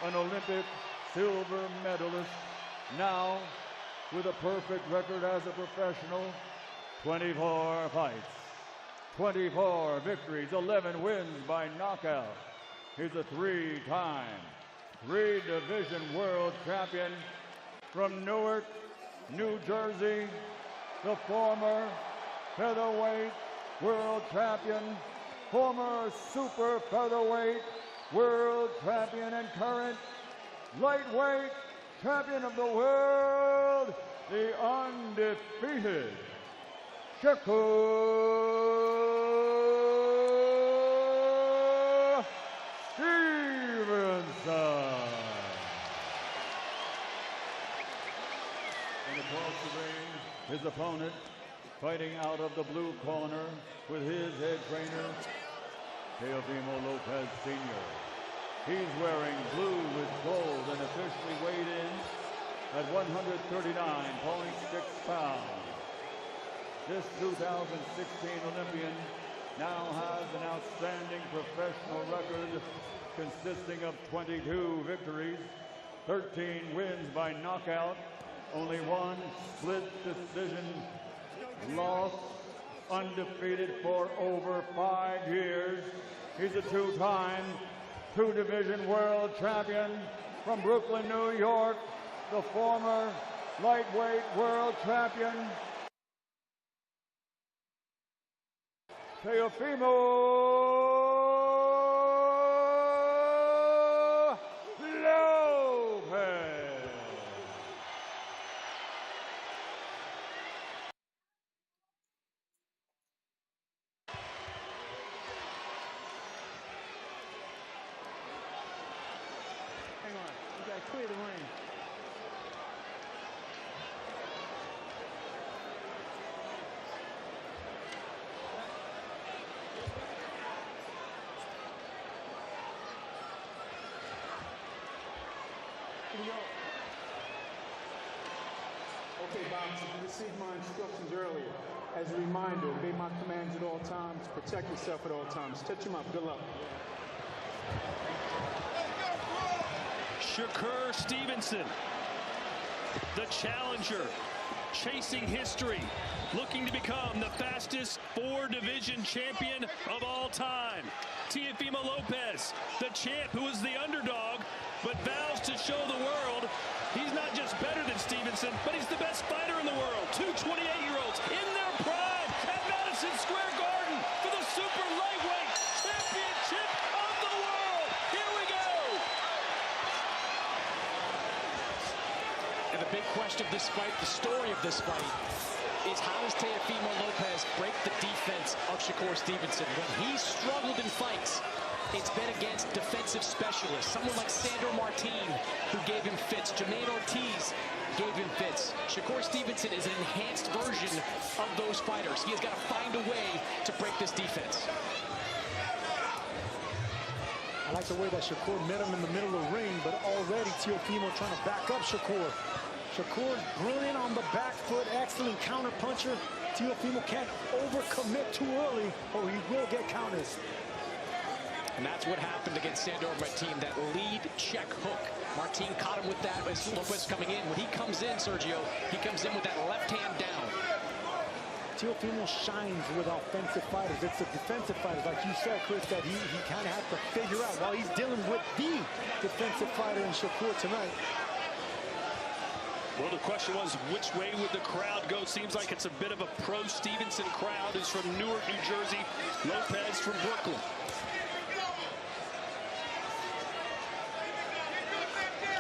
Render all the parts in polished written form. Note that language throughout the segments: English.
an Olympic silver medalist, now with a perfect record as a professional, 24 fights, 24 victories, 11 wins by knockout. He's a three-time, three-division world champion from Newark, New Jersey, the former featherweight world champion, former super featherweight world champion, and current lightweight champion of the world, the undefeated Shakur Stevenson. And across the ring, his opponent, fighting out of the blue corner with his head trainer, Teofimo Lopez Sr. He's wearing blue with gold and officially weighed in at 139.6 pounds. This 2016 Olympian now has an outstanding professional record consisting of 22 victories, 13 wins by knockout, only one split decision loss, undefeated for over 5 years. He's a two-time, two-division world champion from Brooklyn, New York, the former lightweight world champion, Teofimo Lopez. Hang on, you gotta clear the ring. Here we go. Okay, Bob, so you received my instructions earlier. As a reminder, obey my commands at all times, protect yourself at all times. Touch him up, good luck. Shakur Stevenson, the challenger, chasing history, looking to become the fastest four-division champion of all time. Teofimo Lopez, the champ who is the underdog, but vows to show the world he's not just better than Stevenson, but he's the best fighter in the world. Two 28-year-olds in their prime at Madison Square Garden for the super lightweight championship of the world. Here we go. And the big question of this fight, the story of this fight, is how does Teofimo Lopez break the defense of Shakur Stevenson? When he's struggled in fights, it's been against defensive specialists. Someone like Sandor Martin, who gave him fits. Jermaine Ortiz gave him fits. Shakur Stevenson is an enhanced version of those fighters. He has got to find a way to break this defense. I like the way that Shakur met him in the middle of the ring, but already Teofimo trying to back up Shakur. Shakur's brilliant on the back foot, excellent counter puncher. Teofimo can't overcommit too early or he will get counters. And that's what happened against Sandor Martin, that lead check hook. Martin caught him with that as Lopez coming in. When he comes in, Sergio, he comes in with that left hand down. Teofimo shines with offensive fighters. It's the defensive fighters, like you said, Chris, that he kind of has to figure out while he's dealing with the defensive fighter in Shakur tonight. Well, the question was, which way would the crowd go? Seems like it's a bit of a pro-Stevenson crowd. Who's from Newark, New Jersey. Lopez from Brooklyn.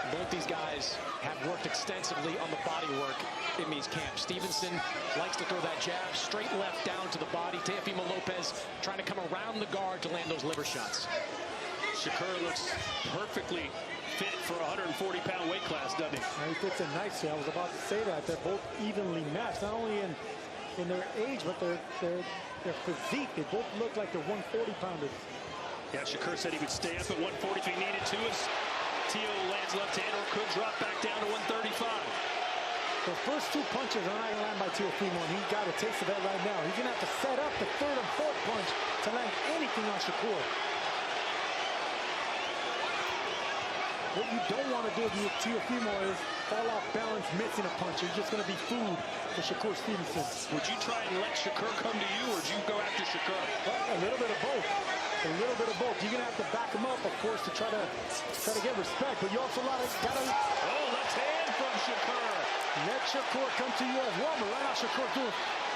Both these guys have worked extensively on the body work in these camps. Stevenson likes to throw that jab straight left down to the body. Teofimo Lopez trying to come around the guard to land those liver shots. Shakur looks perfectly fit for a 140-pound weight class, doesn't he? And he fits in nicely. I was about to say that. They're both evenly matched, not only in their age, but their physique. They both look like they're 140-pounders. Yeah, Shakur said he would stay up at 140 if he needed to, as Teo lands left hand or could drop back down to 135. The first two punches are not going to land by Teofimo, and he got a taste of that right now. He's going to have to set up the third and fourth punch to land anything on Shakur. What you don't want to do with Teofimo is fall off balance, missing a punch. It's just going to be food for Shakur Stevenson. Would you try and let Shakur come to you, or do you go after Shakur? Well, a little bit of both. A little bit of both. You're going to have to back him up, of course, to try to get respect. But you also got to... Oh, left hand from Shakur. Let Shakur come to you as well. But right now, Shakur doing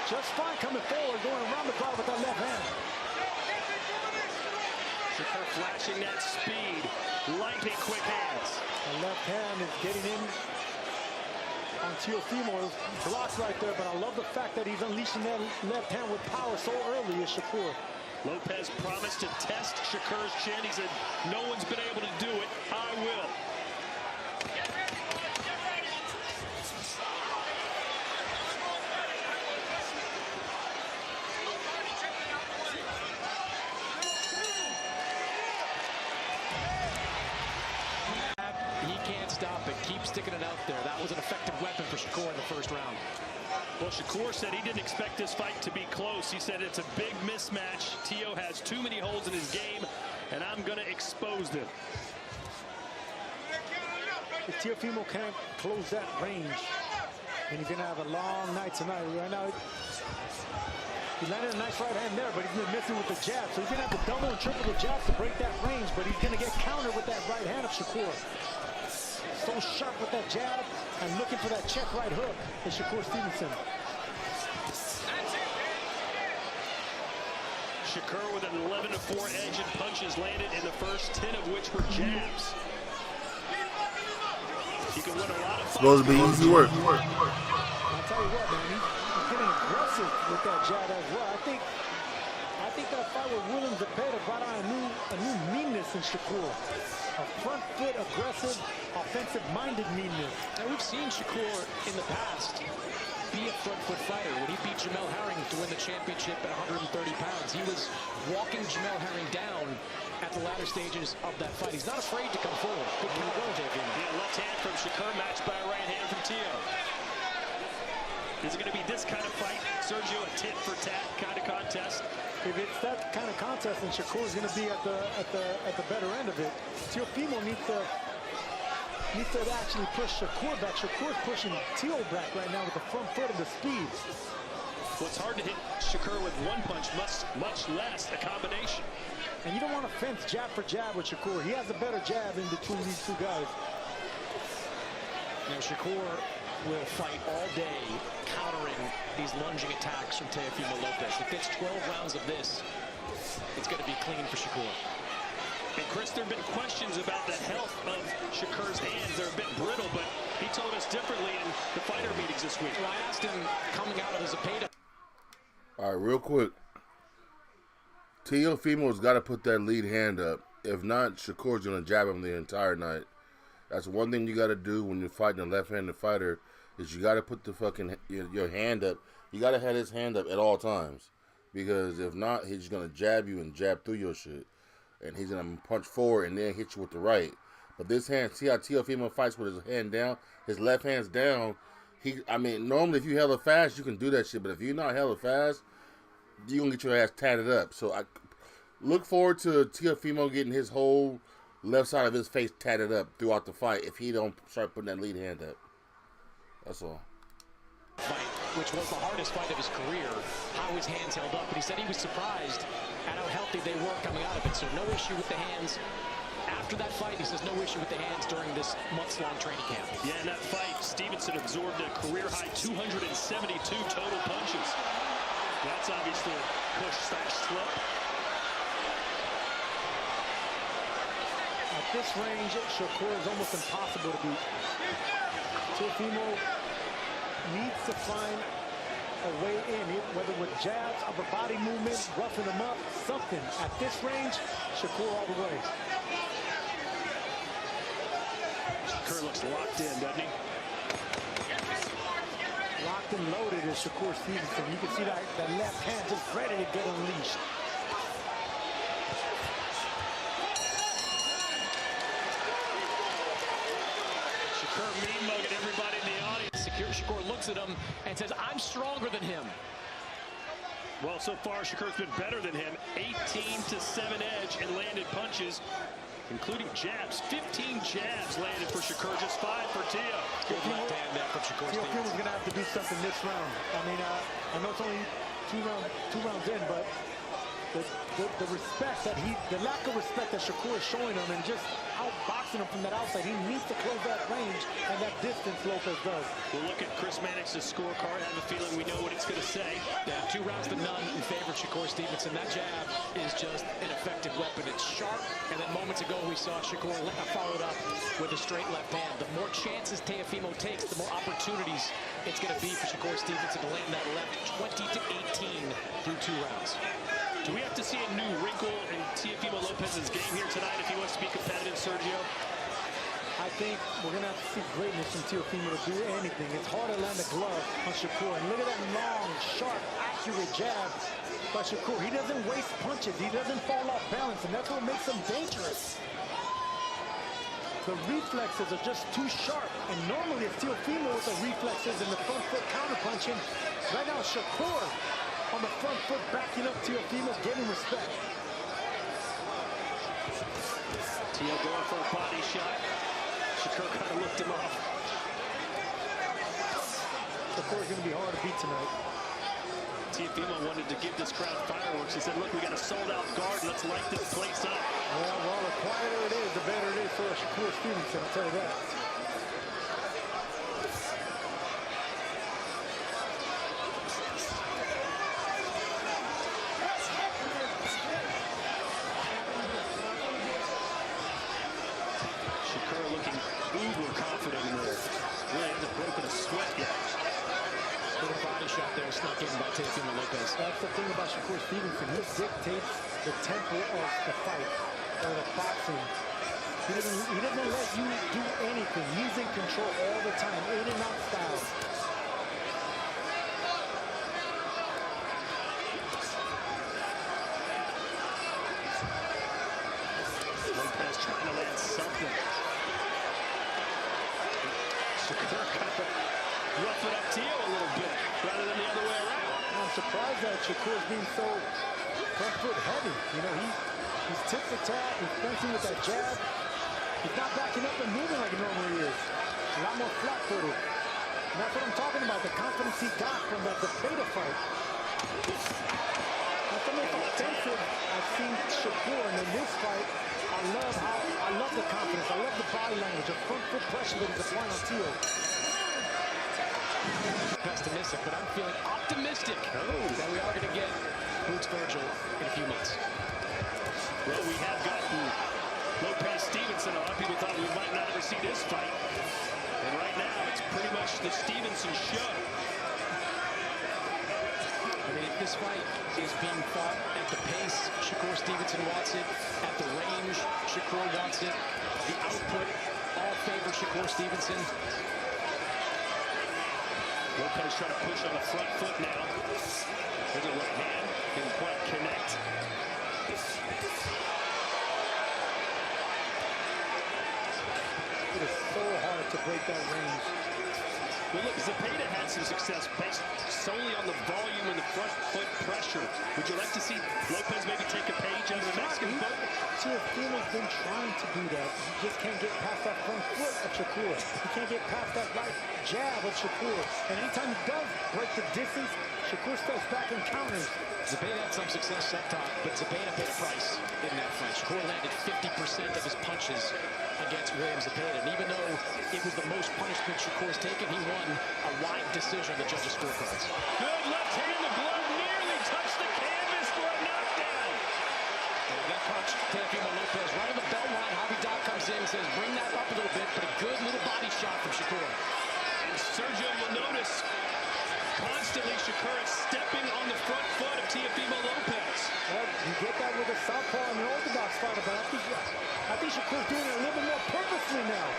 just fine coming forward, going around the guard with that left hand. Shakur flashing that speed. Lightning quick hands. The left hand is getting in on Teofimo. Blocked right there, but I love the fact that he's unleashing that left hand with power so early as Shakur. Lopez promised to test Shakur's chin. He said, no one's been able to do it. I will. He can't stop it. Keep sticking it out there. That was an effective weapon for Shakur in the first round. Well, Shakur said he didn't expect this fight to be close. He said it's a big mismatch. Teo has too many holes in his game, and I'm going to expose them. If Teofimo can't close that range, then he's going to have a long night tonight. Right now, he landed a nice right hand there, but he's been missing with the jab. So he's going to have to double and triple the jabs to break that range, but he's going to get countered with that right hand of Shakur. So sharp with that jab and looking for that check right hook is Shakur Stevenson. Shakur with an 11-4 edge and punches landed in the first 10 of which were jabs. He can win a lot of fights. Supposed to be easy work. I'll tell you what, man, he's getting aggressive with that jab as well. I think that fight with Williams Zepeda brought on a new meanness in Shakur. A front foot, aggressive, offensive-minded meanness. Now, we've seen Shakur in the past be a front foot fighter. When he beat Jamel Herring to win the championship at 130 pounds, he was walking Jamel Herring down at the latter stages of that fight. He's not afraid to come forward. Good counter, Teofimo. Yeah, left hand from Shakur matched by a right hand from Teo. Is it going to be this kind of fight, Sergio, a tit-for-tat kind of contest? If it's that kind of contest, then Shakur is going to be at the better end of it. Teofimo needs to actually push Shakur back. Shakur's pushing Teo back right now with the front foot and the speed. Well, it's hard to hit Shakur with one punch, much less a combination. And you don't want to fence jab for jab with Shakur. He has a better jab in between these two guys. Now, Shakur will fight all day countering these lunging attacks from Teofimo Lopez. If it's 12 rounds of this, it's going to be clean for Shakur. And Chris, there have been questions about the health of Shakur's hands. They're a bit brittle, but he told us differently in the fighter meetings this week. Well, I asked him coming out of his Zepeda. All right, real quick. Teofimo's got to put that lead hand up. If not, Shakur's going to jab him the entire night. That's one thing you got to do when you're fighting a left-handed fighter is you got to put the fucking your hand up. You got to have his hand up at all times. Because if not, he's just going to jab you and jab through your shit. And he's going to punch forward and then hit you with the right. But this hand, see how Teofimo fights with his hand down? His left hand's down. Normally if you hella fast, you can do that shit. But if you're not hella fast, you're going to get your ass tatted up. So I look forward to Teofimo getting his whole left side of his face tatted up throughout the fight if he don't start putting that lead hand up. That's all. Fight, which was the hardest fight of his career, how his hands held up. But he said he was surprised at how healthy they were coming out of it. So no issue with the hands. After that fight, he says no issue with the hands during this months-long training camp. Yeah, in that fight, Stevenson absorbed a career-high 272 total punches. That's obviously a push/slip. At this range, Shakur is almost impossible to beat. Teofimo needs to find a way in, whether with jabs, upper body movements, roughing him up, something. At this range, Shakur all the way. Shakur looks locked in, doesn't he? Locked and loaded is Shakur Stevenson. You can see that left hand just ready to get unleashed. Shakur mean-mugging everybody in the audience. Shakur looks at him and says, I'm stronger than him. Well, so far, Shakur's been better than him. 18-7 edge and landed punches. including jabs. 15 jabs landed for Shakur, just 5 for Tio. Good left hand there from Shakur Teofimo's Stevenson. going to have to do something this round. I mean, I know it's only two rounds in, but the respect that the lack of respect that Shakur is showing him and just outboxing him from that outside, he needs to close that range and that distance Lopez does. We'll look at Chris Mannix's scorecard. I have a feeling we know what it's going to say. Yeah, 2 rounds to none in favor of Shakur Stevenson. That jab is just an effective weapon. It's sharp, and then moments ago we saw Shakur followed up with a straight left hand. The more chances Teofimo takes, the more opportunities it's going to be for Shakur Stevenson to land that left. 20-18 through 2 rounds. Do we have to see a new wrinkle in Teofimo Lopez's game here tonight if he wants to be competitive, Sergio? I think we're going to have to see greatness from Teofimo to do anything. It's hard to land a glove on Shakur. And look at that long, sharp, accurate jab by Shakur. He doesn't waste punches. He doesn't fall off balance, and that's what makes him dangerous. The reflexes are just too sharp. And normally it's Teofimo with the reflexes and the front foot counterpunching. Right now, Shakur on the front foot backing up Teofimo, getting respect. Tio going for a body shot. Shakur kind of looked him off. Shakur's going to be hard to beat tonight. Teofimo wanted to give this crowd fireworks. He said, look, we got a sold-out guard. Let's light this place up. Well, the quieter it is, the better it is for Shakur Stevenson, I'll tell you that. Snuck in by Teofimo Lopez. That's the thing about Shakur Stevenson. He dictates the tempo of the fight, or the boxing. He doesn't let you do anything. He's in control all the time, in and out style. Lopez trying to land something. Shakur kind of rough it up Tio a little bit, rather than the other way around. I'm surprised that Shakur's being so front foot heavy. You know, he's tip for tat, he's fencing with that jab. He's not backing up and moving like he normally is. A lot more flat-footed. And that's what I'm talking about, the confidence he got from that Zepeda fight. That's the most offensive I've seen Shakur, and in this fight, I love the confidence, I love the body language, the front foot pressure that he's applying on Tio. Pessimistic, but I'm feeling optimistic that we are going to get Boots Virgil in a few months. Well, we have gotten Lopez Stevenson. A lot of people thought we might not ever see this fight. And right now, it's pretty much the Stevenson show. I mean, if this fight is being fought at the pace Shakur Stevenson wants it, at the range Shakur wants it, the output all favor Shakur Stevenson. Lopez trying to push on the front foot now. There's a right hand. Didn't quite connect. It is so hard to break that range. Well, look, Zepeda had some success based solely on the volume and the front foot pressure. Would you like to see Lopez maybe take a page out of the Mexican book? Teofimo's been trying to do that. He just can't get past that front foot of Shakur. He can't get past that right jab of Shakur. And anytime he does break the distance, Shakur steps back and counters. Zepeda had some success up top, but Zepeda paid a price in that fight. Shakur landed 50% of his punches against William Zepeda. And even though it was the most punishment Shakur's taken, he won a wide decision of the judges' scorecards. Good left hand. The glove nearly touched the canvas for a knockdown. And that punch, Teofimo Lopez, right on the belt line. Javi Doc comes in and says, bring that up a little bit, but a good little body shot from Shakur. And Sergio, you'll notice constantly Shakur is stepping on the front foot of Teofimo Lopez. Well, you get that with a southpaw and an orthodox fighter, but I think Shakur's doing it a little bit more purposely now.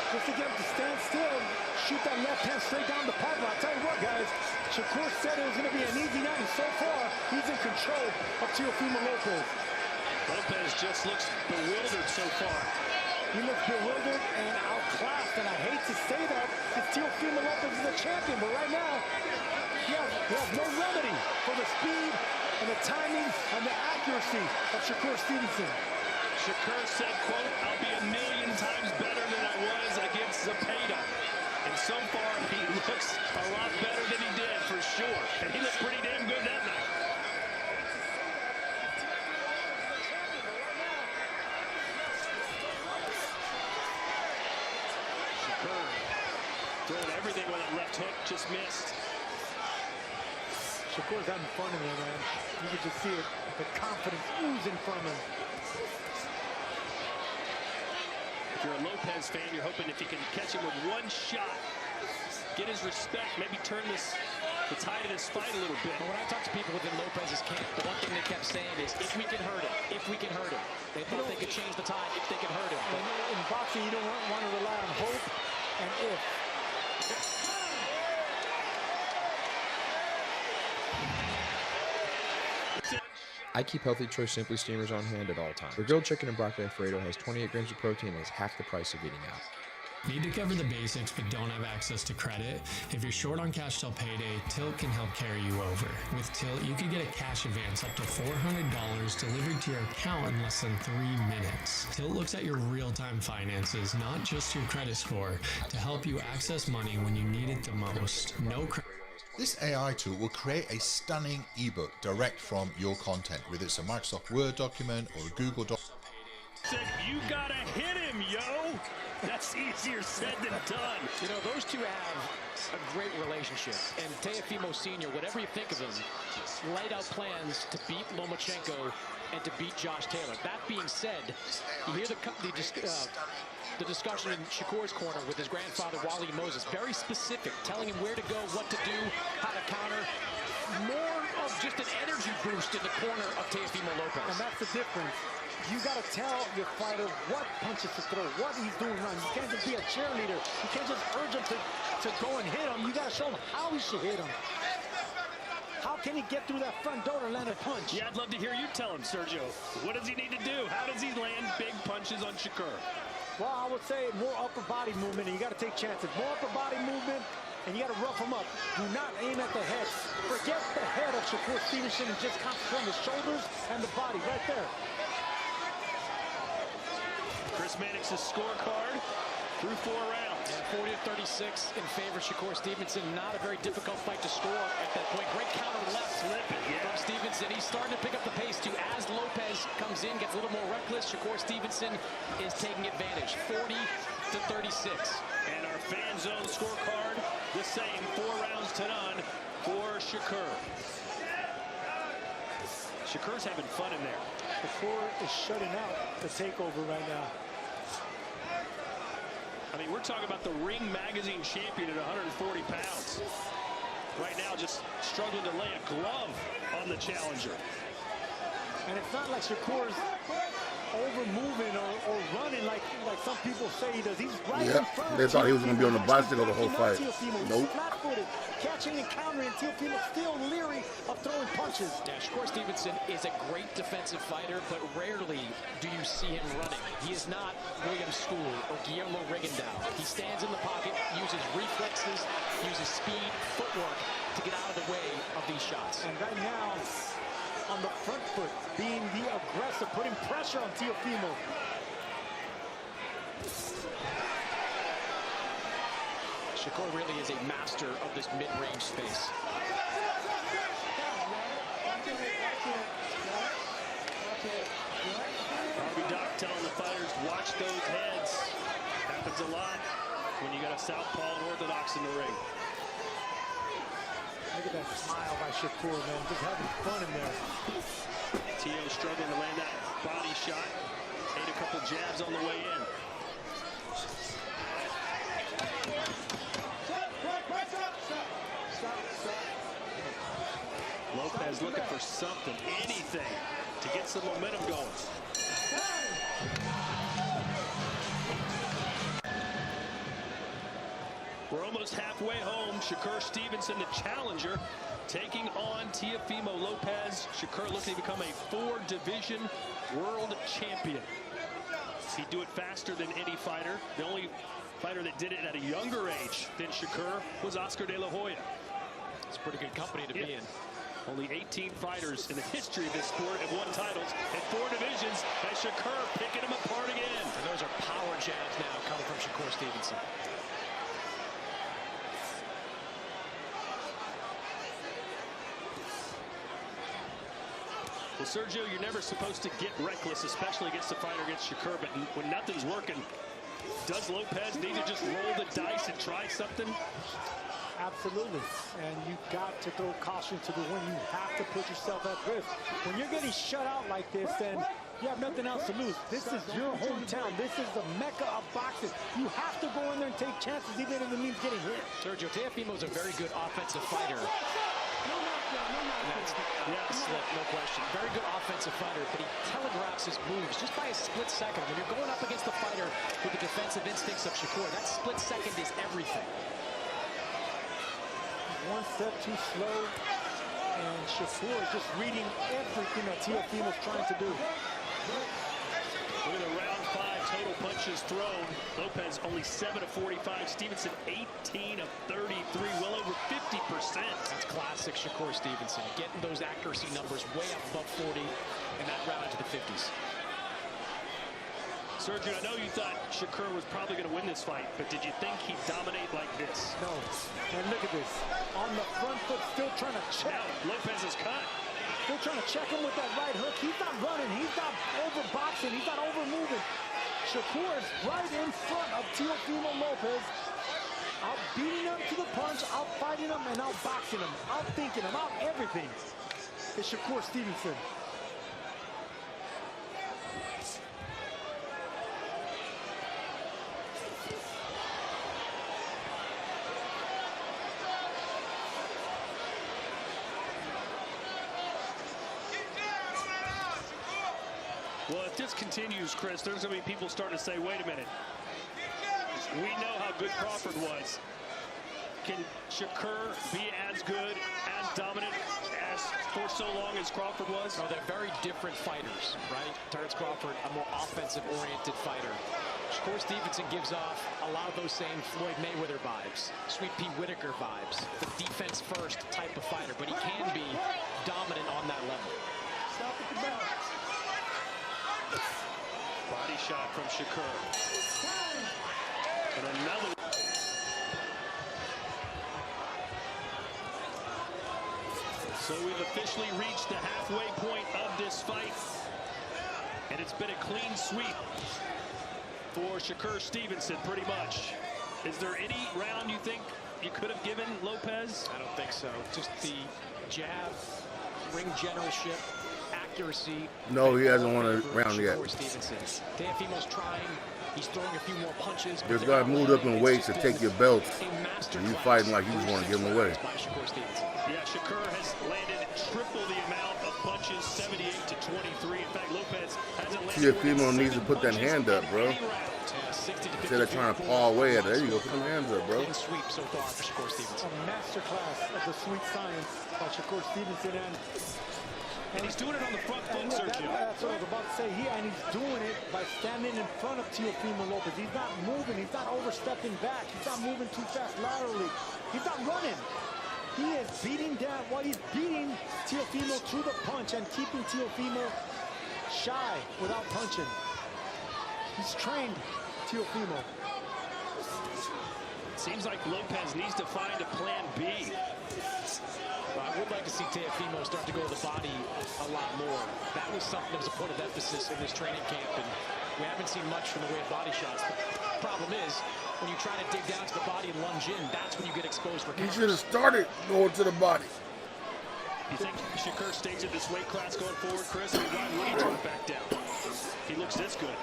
Just to get him to stand still and shoot that left hand straight down the pipeline. I'll tell you what, guys, Shakur said it was going to be an easy night, and so far, he's in control of Teofimo Lopez. Lopez just looks bewildered so far. He looks bewildered and outclassed, and I hate to say that because Teofimo Lopez is the champion, but right now, he has no remedy for the speed and the timing and the accuracy of Shakur Stevenson. Shakur said, quote, "I'll be 1,000,000 times better than I was against Zepeda." And so far, he looks a lot better than he did, for sure. And he looked pretty damn good that night. Shakur throwing everything with that left hook, just missed. Shakur's having fun in there, man. You can just see it, the confidence oozing from him. If you're a Lopez fan, you're hoping if you can catch him with one shot, get his respect, maybe turn the tide of this fight a little bit. When I talk to people within Lopez's camp, the one thing they kept saying is, if we can hurt him, if we can hurt him. They thought they could change the tide if they could hurt him. But in boxing, you don't want to rely on hope and if. I keep Healthy Choice Simply Steamers on hand at all times. The grilled chicken and broccoli Alfredo has 28 grams of protein and is half the price of eating out. Need to cover the basics but don't have access to credit? If you're short on cash till payday, Tilt can help carry you over. With Tilt, you can get a cash advance up to $400 delivered to your account in less than 3 minutes. Tilt looks at your real-time finances, not just your credit score, to help you access money when you need it the most. No credit. This AI tool will create a stunning ebook direct from your content, whether it's a Microsoft Word document or a Google doc. Said, you gotta hit him, yo! That's easier said than done. you know, those two have a great relationship. And Teofimo Sr., whatever you think of him, laid out plans to beat Lomachenko and to beat Josh Taylor. That being said, you hear the discussion in Shakur's corner with his grandfather, Wally Moses. Very specific, telling him where to go, what to do, how to counter. More of just an energy boost in the corner of Teofimo Lopez. And that's the difference. You got to tell your fighter what punches to throw, what he's doing wrong. You can't just be a cheerleader. You can't just urge him to go and hit him. You got to show him how he should hit him. How can he get through that front door to land a punch? Yeah, I'd love to hear you tell him, Sergio. What does he need to do? How does he land big punches on Shakur? Well, I would say more upper body movement, and you got to take chances. More upper body movement, and you got to rough him up. Do not aim at the head. Forget the head of Shakur Stevenson and just concentrate on the shoulders and the body right there. Chris Mannix's scorecard through 4 rounds. Yeah, 40-36 in favor of Shakur Stevenson. Not a very difficult fight to score at that point. Great counter left slip from Stevenson. He's starting to pick up the pace too. As Lopez comes in, gets a little more reckless, Shakur Stevenson is taking advantage. 40-36. And our fan zone scorecard, the same. 4 rounds to none for Shakur. Shakur's having fun in there. Shakur is shutting out the takeover right now. I mean, we're talking about the Ring Magazine champion at 140 pounds. Right now, just struggling to lay a glove on the challenger. And it's not like Shakur's over-moving or running like some people say he does. He's right in front of They thought he was going to be on the bicycle the whole fight. Nope. Flat-footed, catching and countering. Teofimo still leery of throwing punches. Yeah, Shakur Stevenson is a great defensive fighter, but rarely do you see him running. He is not William School or Guillermo Rigondeaux. He stands in the pocket, uses reflexes, uses speed, footwork to get out of the way of these shots. And right now, on the front foot, being the aggressor, putting pressure on Teofimo. Shakur really is a master of this mid-range space. Harvey Doc telling the fighters, watch those heads. Happens a lot when you got a southpaw and orthodox in the ring. Look at that smile by Shakur, man. Just having fun in there. Tio struggling to land that body shot. Ate a couple jabs on the way in. Lopez looking for something, anything, to get some momentum going. We're almost halfway home. Shakur Stevenson, the challenger, taking on Teofimo Lopez. Shakur looking to become a 4-division world champion. He'd do it faster than any fighter. The only fighter that did it at a younger age than Shakur was Oscar De La Hoya. It's pretty good company to be in. Only 18 fighters in the history of this sport have won titles at 4 divisions, and Shakur picking Stevenson. Well, Sergio, you're never supposed to get reckless, especially against a fighter against Shakur, but when nothing's working, does Lopez need to just roll the dice and try something? Absolutely. And you've got to throw caution to the wind. You have to put yourself at risk. When you're getting shut out like this, then you have nothing else to lose. This is your hometown. This is the mecca of boxing. You have to go in there and take chances, even if it means getting hit. Sergio, Teofimo's a very good offensive fighter. Yes, no question. Very good offensive fighter, but he telegraphs his moves just by a split second. When you're going up against a fighter with the defensive instincts of Shakur, that split second is everything. One step too slow, and Shakur is just reading everything that Teofimo's trying to do. Look at the round 5 total punches thrown. Lopez only 7 of 45. Stevenson 18 of 33, well over 50%. That's classic Shakur Stevenson, getting those accuracy numbers way up above 40 and that round into the 50s. Sergio, I know you thought Shakur was probably going to win this fight, but did you think he'd dominate like this? No. And look at this. On the front foot, still trying to check. Now, Lopez is cut. Still trying to check him with that right hook. He's not running. He's not overboxing. He's not overmoving. Shakur is right in front of Teofimo Lopez. Out beating him to the punch, out fighting him, and out boxing him, out thinking him, out everything. It's Shakur Stevenson. Well, if this continues, Chris, there's going to be people starting to say, wait a minute. We know how good Crawford was. Can Shakur be as good, as dominant as for so long as Crawford was? No, they're very different fighters, right? Terrence Crawford, a more offensive-oriented fighter. Shakur Stevenson gives off a lot of those same Floyd Mayweather vibes, Sweet Pea Whitaker vibes, the defense-first type of fighter, but he can be dominant on that level. Stop at the bell. Body shot from Shakur. And another. So we've officially reached the halfway point of this fight. And it's been a clean sweep for Shakur Stevenson, pretty much. Is there any round you think you could have given Lopez? I don't think so. Just the jab, ring generalship, accuracy. No, he hasn't won a round yet. Teofimo's trying. He's throwing a few more punches. This guy moved up in weights to take your belt, and you fighting like you just want to give him away. Yeah, Shakur has landed triple the amount of punches, 78 to 23. In fact, Lopez hasn't landed. Teofimo needs to put that hand up, bro. Instead of trying to paw away at it, there you go, put them hands up, bro. Sweep so far for Shakur Stevenson. A masterclass of the sweet science by Shakur Stevenson, and he's doing it on the front foot, Sergio. That's what I was about to say. And he's doing it by standing in front of Teofimo Lopez. He's not moving. He's not overstepping back. He's not moving too fast laterally. He's not running. He is beating down while he's beating Teofimo to the punch and keeping Teofimo shy without punching. He's trained Teofimo. Seems like Lopez needs to find a plan B. Well, I would like to see Teofimo start to go to the body a lot more. That was something that was a point of emphasis in this training camp, and we haven't seen much from the way of body shots. The problem is, when you try to dig down to the body and lunge in, that's when you get exposed for counters. He should have started going to the body. You think Shakur stays at this weight class going forward, Chris? I mean, why would he drop back down? He looks this good.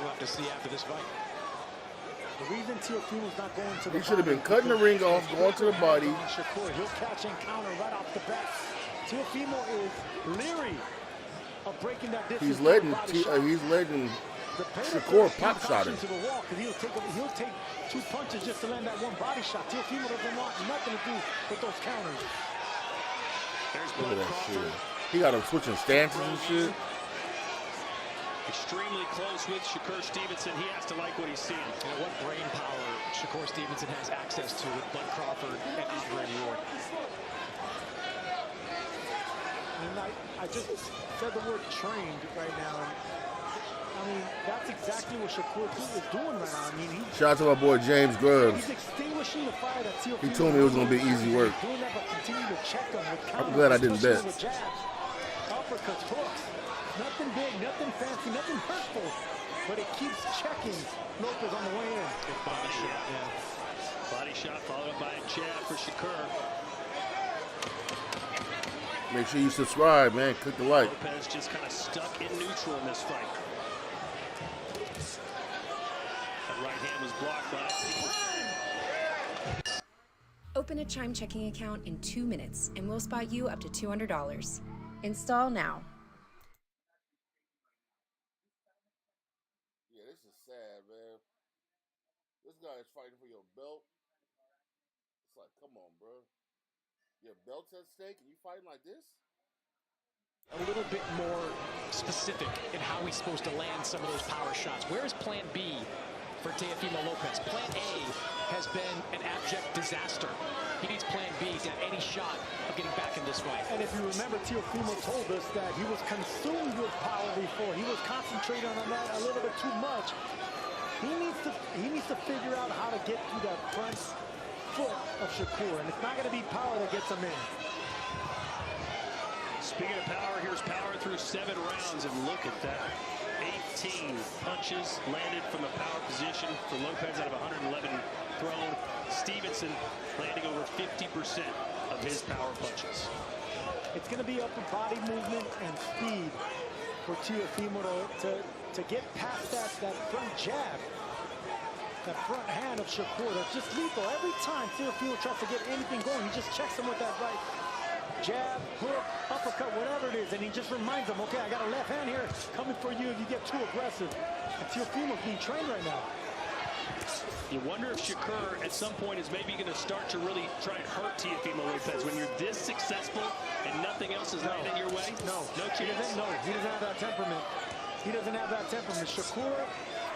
We'll have to see after this fight. The reason Teofimo's not going to the He should have been cutting the ring off, going to the body. Shakur, he'll catch and counter right off the bat. Teofimo is leery of breaking that distance. He's letting Shakur pop shot him. To the wall, he'll take 2 punches just to land that one body shot. Teofimo doesn't want nothing to do with those counters. Look at that shit. He got him switching stances and shit. Extremely close with Shakur Stevenson. He has to like what he's seeing. And what brain power Shakur Stevenson has access to with Bud Crawford and Adrian Ward. And I just said the word trained right now. I mean, that's that's exactly what Shakur is doing right now. I mean, Shout out to my boy James Grubbs. he's extinguishing the fire that Teofimo. He told me it was going to be easy work. Doing that, but continue to check him with I'm glad I didn't bet. with jabs, uppercuts, hooks. Nothing big, nothing fancy, nothing hurtful. But it keeps checking Lopez on the way in. Good body shot, yeah. Body shot followed up by a jab for Shakur. Make sure you subscribe, man. Click the like. Lopez just kind of stuck in neutral in this fight. That right hand was blocked by Open a Chime checking account in 2 minutes, and we'll spot you up to $200. Install now. Yeah, this is sad, man. This guy is fighting for your belt. It's like, come on, bro. Your belt's at stake and you fighting like this? A little bit more specific in how he's supposed to land some of those power shots. Where is plan B for Teofimo Lopez? Plan A has been an abject disaster. He needs plan B to have any shot of getting back in this fight. And if you remember, Teofimo told us that he was consumed with power before. He was concentrating on that a little bit too much. He needs to figure out how to get through that front foot of Shakur, and it's not going to be power that gets him in. Speaking of power, here's power through 7 rounds, and look at that. 18 punches landed from a power position for Lopez out of 111 thrown. Stevenson landing over 50% of his power punches. It's going to be upper body movement and speed for Teofimo to get past that front jab. That front hand of Shakur, that's just lethal. Every time Teofimo tries to get anything going, he just checks him with that right jab, hook, uppercut, whatever it is, and he just reminds him, okay, I got a left hand here coming for you if you get too aggressive. And Teofimo's being trained right now. You wonder if Shakur at some point is maybe going to start to really try and hurt Teofimo Lopez when you're this successful and nothing else is landing your way? No chance. He doesn't have that temperament. He doesn't have that temperament. Shakur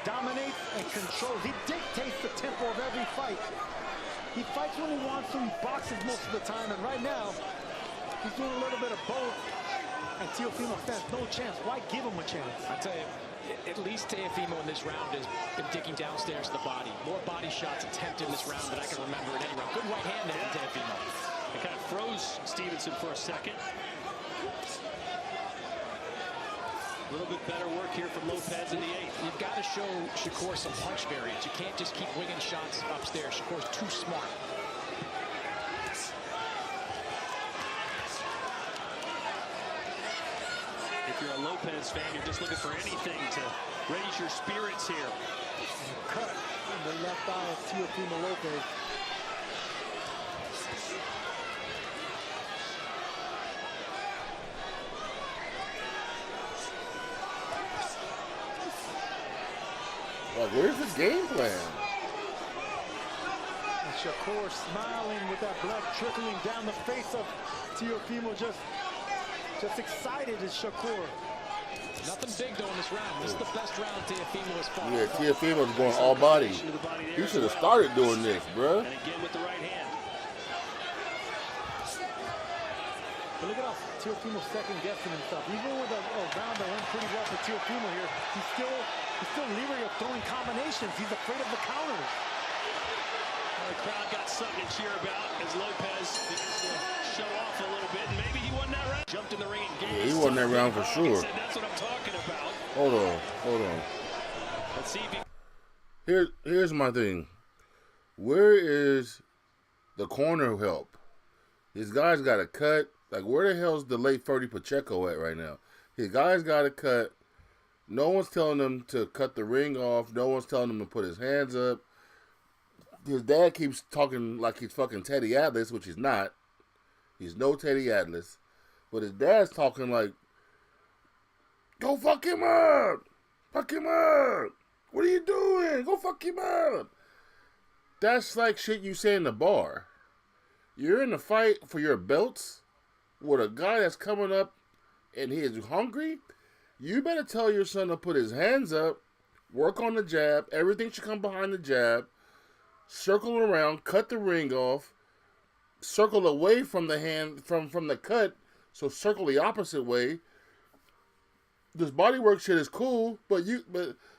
dominates and controls. He dictates the tempo of every fight. He fights when he wants to. He boxes most of the time, and right now, he's doing a little bit of both. And Teofimo stands no chance. Why give him a chance? I tell you, at least Teofimo in this round has been digging downstairs to the body. More body shots attempted in this round than I can remember in any round. Good right hand there from Teofimo. It kind of froze Stevenson for a second. A little bit better work here from Lopez in the 8th. You've got to show Shakur some punch variance. You can't just keep winging shots upstairs. Shakur's too smart. If you're a Lopez fan, you're just looking for anything to raise your spirits here. And cut in the left eye of Teofimo Lopez. Like, where's the game plan? And Shakur smiling with that blood trickling down the face of Teofimo, just excited as Shakur. Nothing big though in this round. This is the best round Teofimo has fought. Yeah, Teofimo's going all body. He should have started doing this, bro. And again with the right hand. But look at how Teofimo's second guessing himself. Even with a round that went pretty well for Teofimo here, he's still leery of throwing combinations. He's afraid of the counters. Well, the crowd got something to cheer about as Lopez begins to show off a little bit. And maybe he won that round. Jumped in the ring and gave Yeah, he won that round for sure. That's what I'm talking about. Hold on. Let's see if he... Here's my thing. Where is the corner help? His guys got a cut. Like, where the hell's the late Ferdy Pacheco at right now? His guys got a cut. No one's telling him to cut the ring off. No one's telling him to put his hands up. His dad keeps talking like he's fucking Teddy Atlas, which he's not. He's no Teddy Atlas. But his dad's talking like, go fuck him up. Fuck him up. What are you doing? Go fuck him up. That's like shit you say in the bar. You're in a fight for your belts with a guy that's coming up and he is hungry. You better tell your son to put his hands up, work on the jab. Everything should come behind the jab. Circle around, cut the ring off, circle away from the hand, from the cut, so circle the opposite way. this bodywork shit is cool, but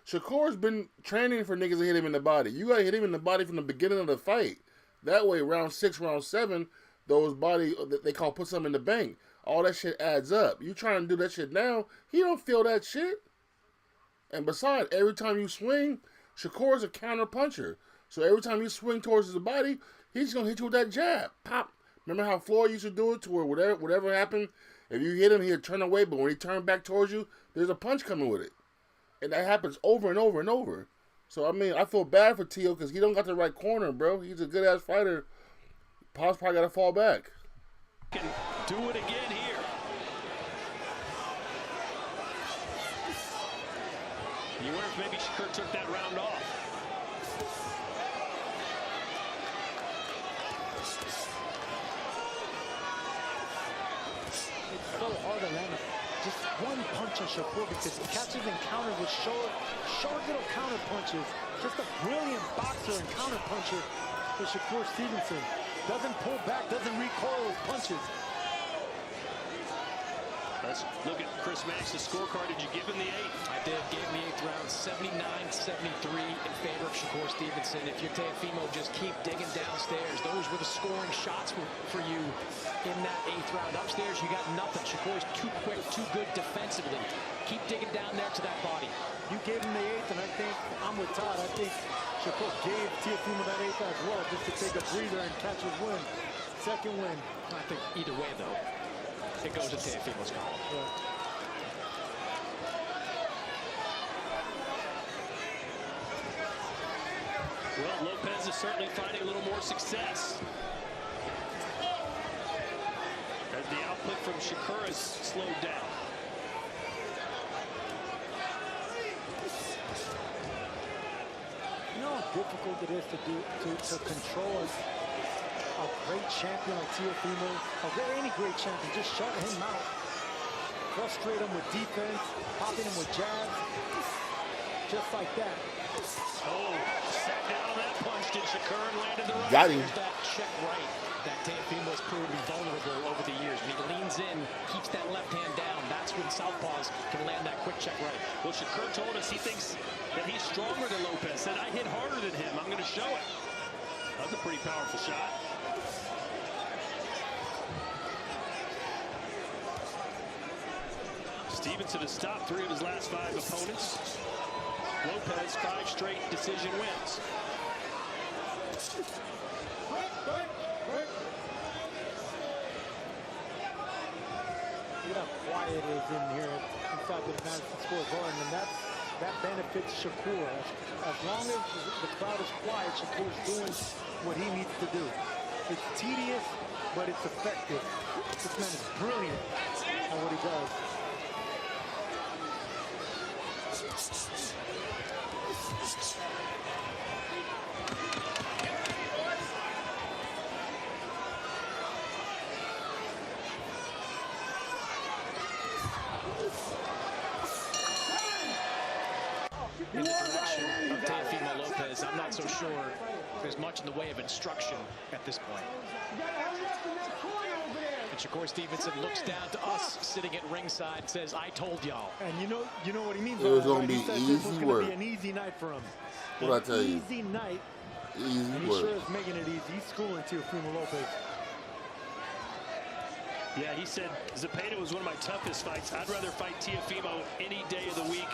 Shakur's been training for niggas to hit him in the body. You gotta hit him in the body from the beginning of the fight. That way, round 6, round 7, those body they call put something in the bank. All that shit adds up. You trying to do that shit now, he don't feel that shit. And besides, every time you swing, Shakur's a counter puncher. So every time you swing towards his body, he's gonna hit you with that jab. Pop. Remember how Floyd used to do it to where whatever happened, if you hit him, he'd turn away, but when he turned back towards you, there's a punch coming with it. And that happens over and over and over. So, I mean, I feel bad for Tio because he don't got the right corner, bro. He's a good-ass fighter. Paul's probably got to fall back. Can do it again here. You wonder if maybe Shakur took that round off. It's so hard to land just one punch on Shakur because he catches and counters with short little counter punches. Just a brilliant boxer and counter puncher for Shakur Stevenson. Doesn't pull back, doesn't recoil with punches. Let's look at Chris Max's scorecard. Did you give him the 8th? I did. Gave him the 8th round, 79-73 in favor of Shakur Stevenson. If you're Teofimo, just keep digging downstairs. Those were the scoring shots for you in that 8th round. Upstairs, you got nothing. Shakur's too quick, too good defensively. Keep digging down there to that body. You gave him the 8th, and I think I'm with Todd. I think Shakur gave Teofimo that 8th as well, just to take a breather and catch his win. Second win. I think either way, though, it goes to Teofimo's column. Yeah. Well, Lopez is certainly finding a little more success. As the output from Shakur has slowed down. You know how difficult it is to control a great champion like Teofimo, any great champion, just shut him out. Frustrate him with defense, popping him with jabs, just like that. Oh, sat down on that punch, did Shakur, and landed the right. Got him. There's that check right that Teofimo's proved to be vulnerable over the years. When he leans in, keeps that left hand down, that's when southpaws can land that quick check right. Well, Shakur told us he thinks that he's stronger than Lopez. Said, I hit harder than him. I'm going to show it. That was a pretty powerful shot. Stevenson has stopped 3 of his last 5 opponents. Lopez, 5 straight decision wins. Look how quiet it is in here inside the Madison Square Garden, and that benefits Shakur. As long as the crowd is quiet, Shakur's doing what he needs to do. It's tedious, but it's effective. This man is brilliant at what he does. In the direction of Teofimo Lopez, I'm not so sure there's much in the way of instruction at this point. And Shakur Stevenson looks down to us sitting at ringside and says, I told y'all. And you know what he means. It was going to be easy work. Be an easy night for him. What I tell you? Easy night. Easy and he work. sure is making it easy. He's schooling Teofimo Lopez. Yeah, he said Zepeda was one of my toughest fights. I'd rather fight Teofimo any day of the week.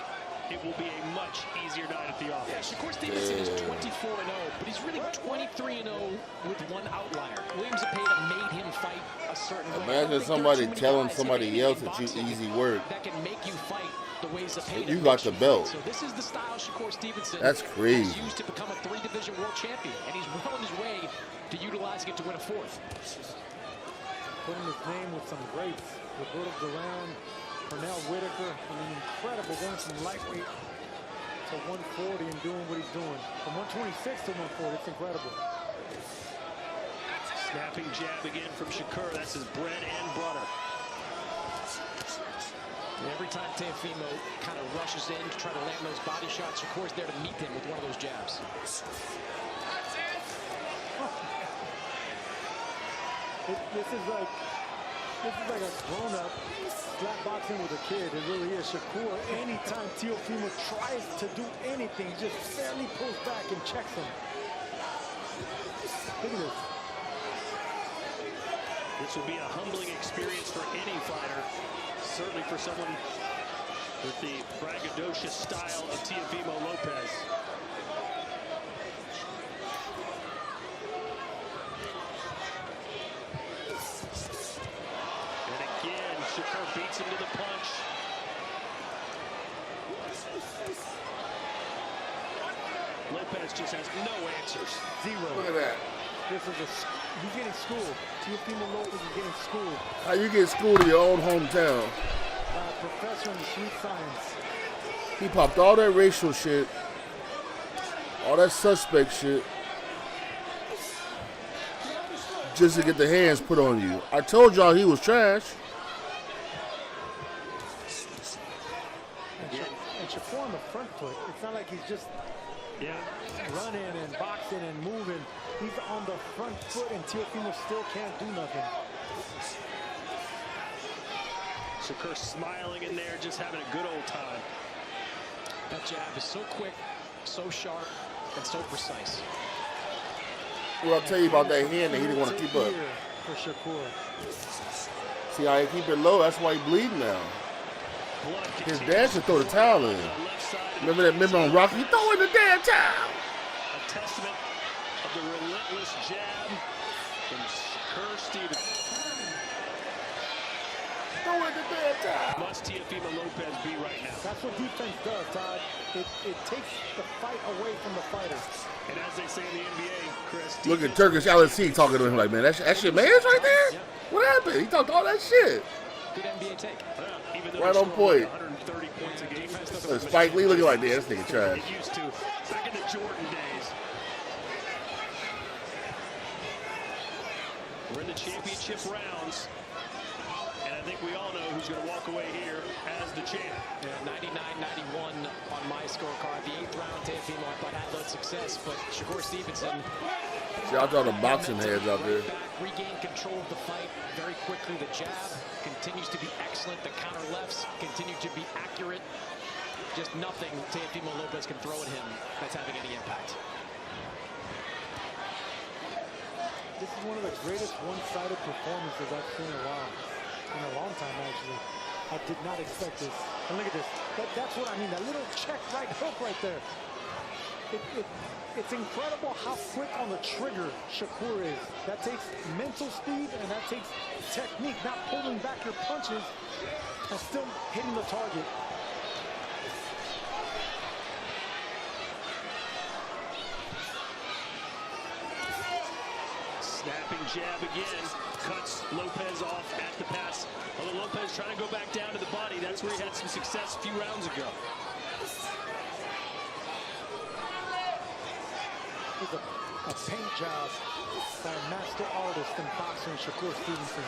It will be a much easier night at the office. Yeah, Shakur Stevenson is 24-0, but he's really 23-0 with one outlier. William Zepeda made him fight a certain way. Imagine somebody telling somebody else that you easy work. That can make you fight the way Zepeda. You got the belt. So this is the style Shakur Stevenson. That's crazy. Has used to become a 3-division world champion, and he's well on his way to utilizing it to win a 4th. Putting his name with some greats. Roberto Duran, Pernell Whitaker. I mean, incredible going from lightweight to 140 and doing what he's doing. From 126 to 140, it's incredible. Snapping jab again from Shakur. That's his bread and butter. And every time Teofimo kind of rushes in to try to land those body shots, Shakur's there to meet him with one of those jabs. This is like This is like a grown-up slap boxing with a kid. It really is. Shakur, anytime Teofimo tries to do anything, just barely pulls back and checks him. Look at this. This will be a humbling experience for any fighter. Certainly for someone with the braggadocious style of Teofimo Lopez. And again, Shakur beats him to the punch. Lopez just has no answers. Zero. Look at that. This is he's getting schooled. Teofimo Lopez is getting schooled. How you get schooled in your own hometown? Professor in sweet science. He popped all that racial shit, all that suspect shit, just to get the hands put on you. I told y'all he was trash. And Shakur on the front foot. It's not like he's just running and boxing and moving. He's on the front foot, and Teofimo still can't do nothing. Shakur smiling in there, just having a good old time. That jab is so quick, so sharp, and so precise. Well, I'll tell you about that hand that he didn't want to keep up. For Shakur. See how he keep it low? That's why he bleeding now. His dad should throw the towel in. Remember that member on Rocky? Throw in the damn towel. A testament of the relentless jab from Shakur Stevenson. Throw in the damn towel. Must Teofimo Lopez be right now? That's what defense does, Todd. It takes the fight away from the fighter. And as they say in the NBA, Chris, Look at Turkish LSC talking to him like, man, that shit man's right there? Yep. What happened? He talked all that shit. Good NBA take. Right on point. 130 points a game. Spike Lee looking like, this nigga trash. He used to back in the Jordan days. We're in the championship rounds. And I think we all know who's going to walk away here as the champ. Yeah, 99-91 on my scorecard. The 8th round, Teofimo, I thought had little success, but Shakur Stevenson. Shout out to the boxing heads out there. Regained control of the fight very quickly. The jab continues to be excellent. The counter lefts continue to be accurate. Just nothing Teofimo Lopez can throw at him that's having any impact. This is one of the greatest one-sided performances I've seen in a while. In a long time, actually. I did not expect this. And look at this. That's what I mean. That little check right hook right there. It's incredible how quick on the trigger Shakur is. That takes mental speed and that takes technique. Not pulling back your punches and still hitting the target. Snapping jab again. Cuts Lopez off at the pass. Although Lopez trying to go back down to the body. That's where he had some success a few rounds ago. It's a paint job by a master artist in boxing, Shakur Stevenson.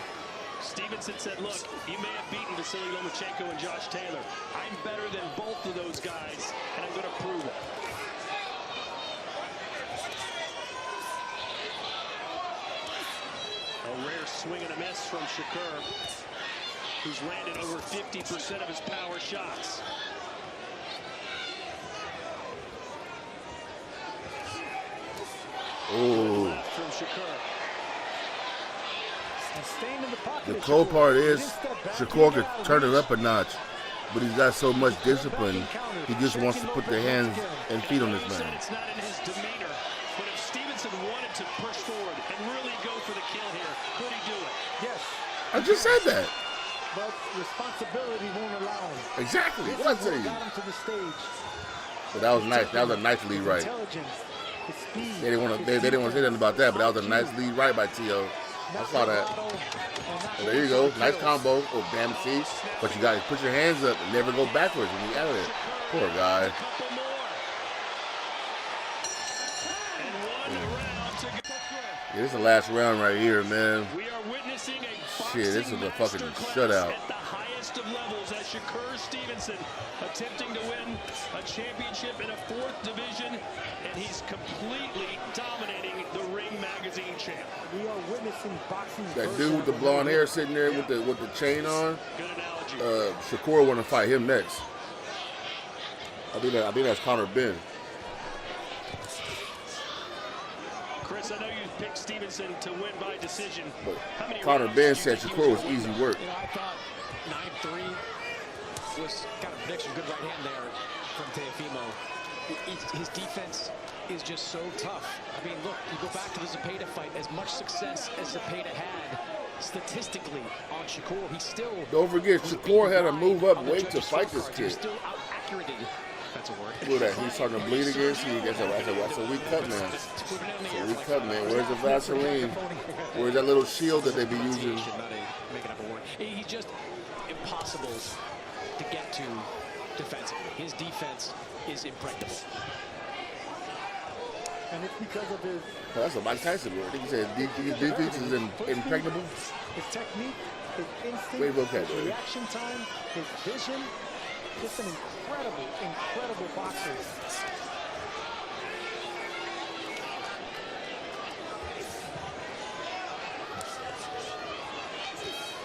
Stevenson said, look, you may have beaten Vasily Lomachenko and Josh Taylor. I'm better than both of those guys, and I'm going to prove it. A rare swing and a miss from Shakur, who's landed over 50% of his power shots. Ooh. From Shakur. The cool part is Shakur could turn it up a notch, but he's got so much discipline, he just wants to put the hands and feet on this man. It's not in his demeanor, but if Stevenson wanted to push forward and really go for the kill here, could he do it? Yes. I just said that. But responsibility won't allow him. Exactly. What I tell you? Got him to the stage. But that was nice. That was a nice lead right. They didn't want to. They didn't want to say nothing about that, but that was a nice lead right by T.O. I saw that. And there you go. Nice combo. Oh, damn, see? But you got to put your hands up and never go backwards when you out of it. Poor guy. Yeah, this is the last round right here, man. We are witnessing a shit, this is a fucking shutout. At the highest of levels as Shakur Stevenson attempting to win a championship in a 4th division, and he's completely dominating the Ring Magazine champ. We are witnessing boxing. That dude with the blonde hair sitting there with the chain on. Shakur want to fight him next. I think that's Conor Ben. Chris, I know you picked Stevenson to win by decision. But Conor Ben said Shakur was easy work. You know, I thought 9-3 was got a some good right hand there from Teofimo. His defense is just so tough. I mean, look, you go back to the Zepeda fight. As much success as Zepeda had statistically on Shakur, he still. Don't forget, Shakur had to move up weight to fight this kid. Still out accurate. That's a word. Look at that. He's starting to bleed again. See, that's a weak cut, man. That's a weak cut, man. Where's the Vaseline? Where's that little shield that they be using? He's just impossible to get to defensively. His defense is impregnable. And it's because of his... Oh, that's a Mike Tyson word. I think he said his defense is impregnable. His technique, his instinct, his reaction time, his vision. Just an incredible boxer.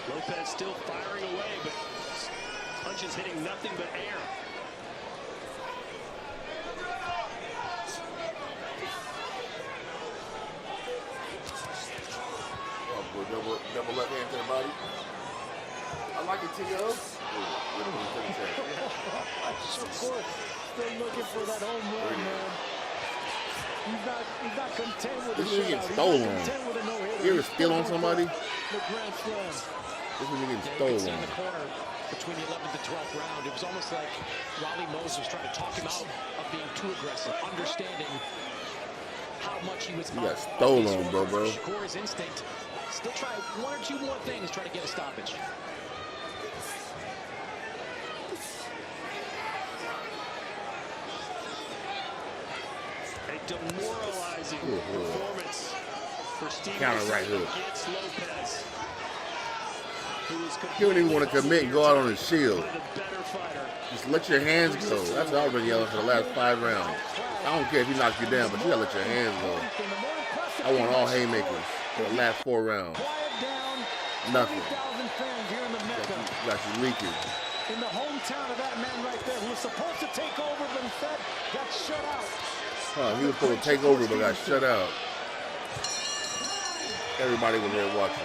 Lopez still firing away, but punches hitting nothing but air. Double left hand to the body. I like it, T.O. Shakur still looking for that home run, man. He's not content with this the nigga getting stolen. You ever steal on somebody? The grand slam. This nigga getting stolen. In the corner between the 11th and 12th round, it was almost like Raleigh Moses was trying to talk him out of being too aggressive, understanding how much he was. You got stolen, bro. Shakur's instinct. Still try one or two more things, try to get a stoppage. A demoralizing performance for Stevenson Counter right hook. against Lopez. He don't even want to commit and go out on his shield. Just let your hands go. That's what I've been yelling for the last 5 rounds. I don't care if he knocks you down, but you gotta let your hands go. I want all haymakers for the last 4 rounds. Nothing. Got you leaking. In the hometown of that man right there, who was supposed to take over, but instead got shut out. He was supposed to take over, but got shut out. Everybody was there watching.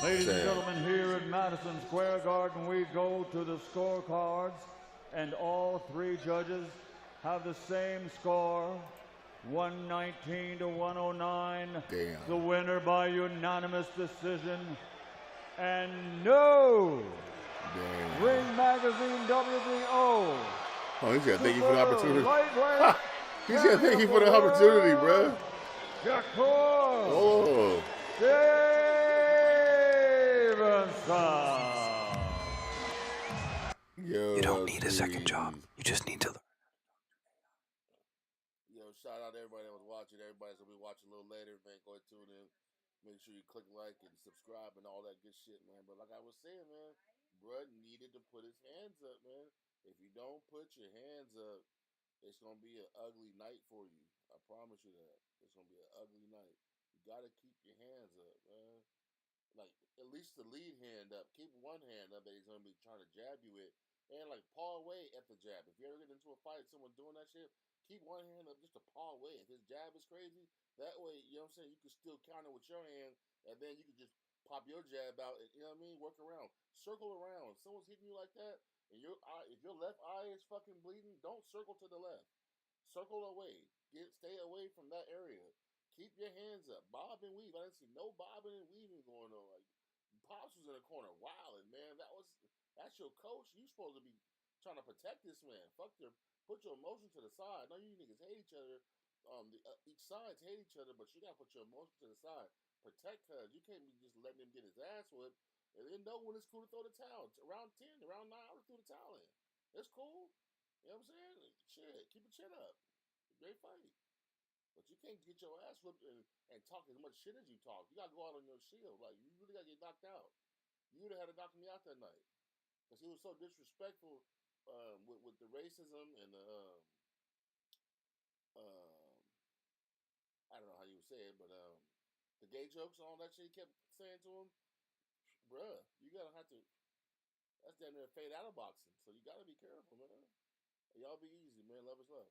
Ladies and gentlemen, here at Madison Square Garden, we go to the scorecards, and all 3 judges have the same score, 119 to 109. Damn. The winner by unanimous decision, and no Ring Magazine WBO. Oh, he said thank you for the opportunity. He said thank you for the opportunity, bro. Shakur. Oh. Yo, you don't need a second job. You just need to learn. Yo, shout out to everybody that was watching. Everybody's gonna be watching a little later, man. Go ahead, tune in. Make sure you click like and subscribe and all that good shit, man. But like I was saying, man, bruh needed to put his hands up, man. If you don't put your hands up, it's gonna be an ugly night for you. I promise you that. It's gonna be an ugly night. You gotta keep your hands up, man. Like, at least the lead hand up. Keep one hand up that he's going to be trying to jab you with. And, like, paw away at the jab. If you ever get into a fight, someone doing that shit, keep one hand up just to paw away. If his jab is crazy, that way, you know what I'm saying, you can still counter with your hand, and then you can just pop your jab out and, you know what I mean, work around. Circle around. If someone's hitting you like that, and if your left eye is fucking bleeding, don't circle to the left. Circle away. Stay away from that area. Keep your hands up. Bob and weave. I didn't see no bobbing and weaving going on. Like, Pops was in the corner wilding, man. That's your coach. You supposed to be trying to protect this man. Put your emotion to the side. I know you niggas hate each other. Each sides hate each other, but you gotta put your emotion to the side. Protect her. You can't be just letting him get his ass whipped and then know when it's cool to throw the towel. Around 10, around 9, I would throw the towel in. It's cool. You know what I'm saying? Shit, keep your chin up. Great fight. But you can't get your ass whipped and talk as much shit as you talk. You got to go out on your shield. Like, you really got to get knocked out. You would have had to knock me out that night. Because he was so disrespectful with the racism and the, I don't know how you would say it, but The gay jokes and all that shit he kept saying to him. Bruh, you gotta have to. That's damn near a fade out of boxing. So you gotta be careful, man. Y'all be easy, man. Love is love.